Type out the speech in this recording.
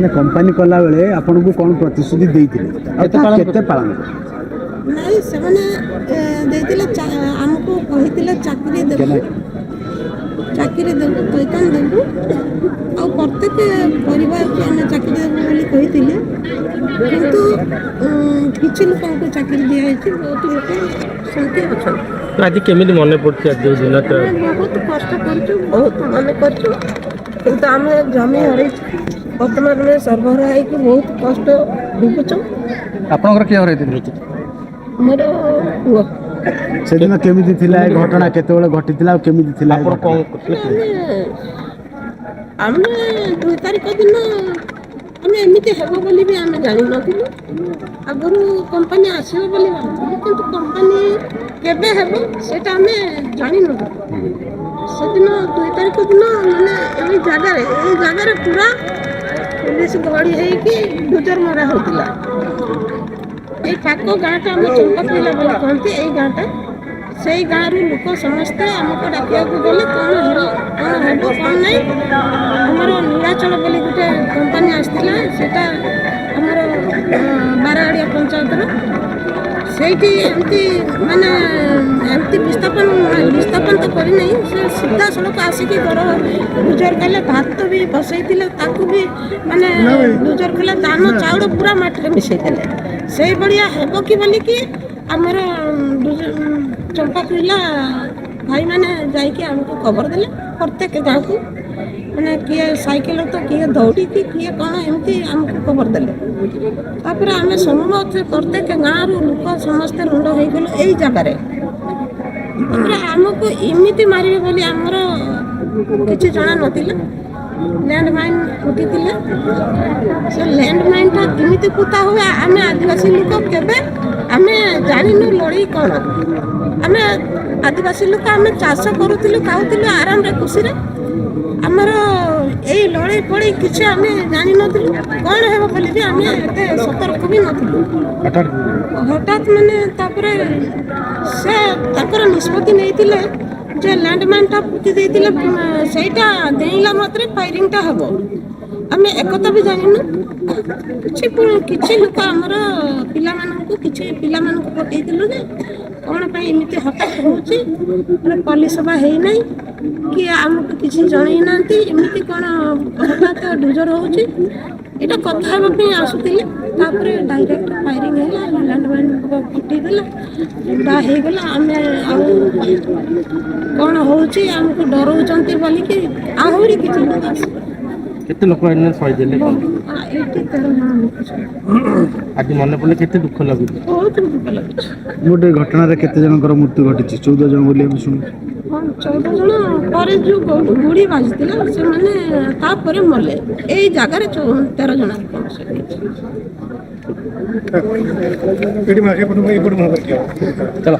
ମାନେ कंपनी कला बेले आपन को कोन प्रतिश्रुति देइथिले केते पालन नहीं से देतिले हमको कहितिले चाकरी देबो पैतन देबो और प्रत्येक परिवार को आम चाकरी देबो बोली कहितिले किंतु किछि लोक को चाकरी दिया बहुत लोक शांति अच्छा आज केमी मन पड़े आज दिन बहुत कष्ट कर बहुत मन कर जमी हर बर्तमान में सर्वर है कि बहुत कष्ट भोगुचु आपनकर के हरै दिन मोर पुओ से दिन केमिति थिला ए घटना केते बेले घटितिला केमिति थिला आपन कोन आमे 2 तारिख दिन आमे एमिति हेबो बोली भी आमे जानि नथिलु आगरु कंपनी आसीबो बोली भाबथिलु किंतु कंपनी केबे हेबो सेटा आमे जानि नथिलु सेदिन 2 तारिख दिन माने एई जगह पूरा पुलिस गड़ी है कि डुजर मरा होतिला ए पाको गाँटा आम चंपापिला बोली कहते यही गाँटा से गाँव लोक समस्ते आमको डाकिया गले कौन हेब कौन नहीं आमर नीलाचल बोली गोटे कंपनी आसला सेटा आमर बारगाड़िया पंचायत सेठी एमती माने एमती विस्थापन तो करना से सीधा सड़क आसिकी घर गुजर कले भात भी बसई भी माने गुजर कले धान चाउल पूरा माटी मिसई से बढ़िया हेब कि बोली कि आमर चंपापिला भाई मैंने जाइए आमको खबर देले प्रत्येक गाँव को मैंने किए साइकेल तो किए दौड़ी की किए कौन एमती आमको खबर देले तापर आम समस्त प्रत्येक गाँव लोक समस्ते रुंड हो गल यही जगार आमको इमिति मारे बोली आमर किसी जना नथिला लैंडमाइन फुटी से लैंडमाइन टा किमिति पुता हुए आम आदिवासी लोक केबे आम जानिनु लड़ई कौन आम आदिवासी लोक आम चाष करूँ खाऊलु आराम रे खुशी रे आमर यही लड़ई पड़ई किसी आम जान नथिलु कौन हेब बोली भी आम एते सतर्क भी नथिलु हठात माने तापरे से ताकर निष्पत्ति नैतिले जे लैंडमाइन टा पुति देइतिले सेटा देइला मात्रे फायरिंग टा हबो आमे एकता भी जानिनु किछि लोक हमर पिला मानकु किछि पिला मानकु पठेइ दिलु जे कोन पई एमिति हठात होछि पुलिस सभा हेइ नै कि हमकु किछि जणै नांती एमिति कोन हठात डुजर होछि एटा कथा हेबा पई आसुतिले तापरे डायरेक्ट फायरिंग हैला लैंडमाइन को फुटी देला डा हे गेला आमे आ कोन होछि हमकु डरौचंती बोली कि आहुरी किछि लोक आस केते लोक एने सही देले आज मन पड़े केते दुख लागु बहुत दुख लागु मोटे घटना रे केते जनकर मृत्यु घटिछि 14 जन बोली हम सुनु 14 जन परे जो गुड़ी बाजितिला से माने ता परे मले एई जगह रे 13 जन चलो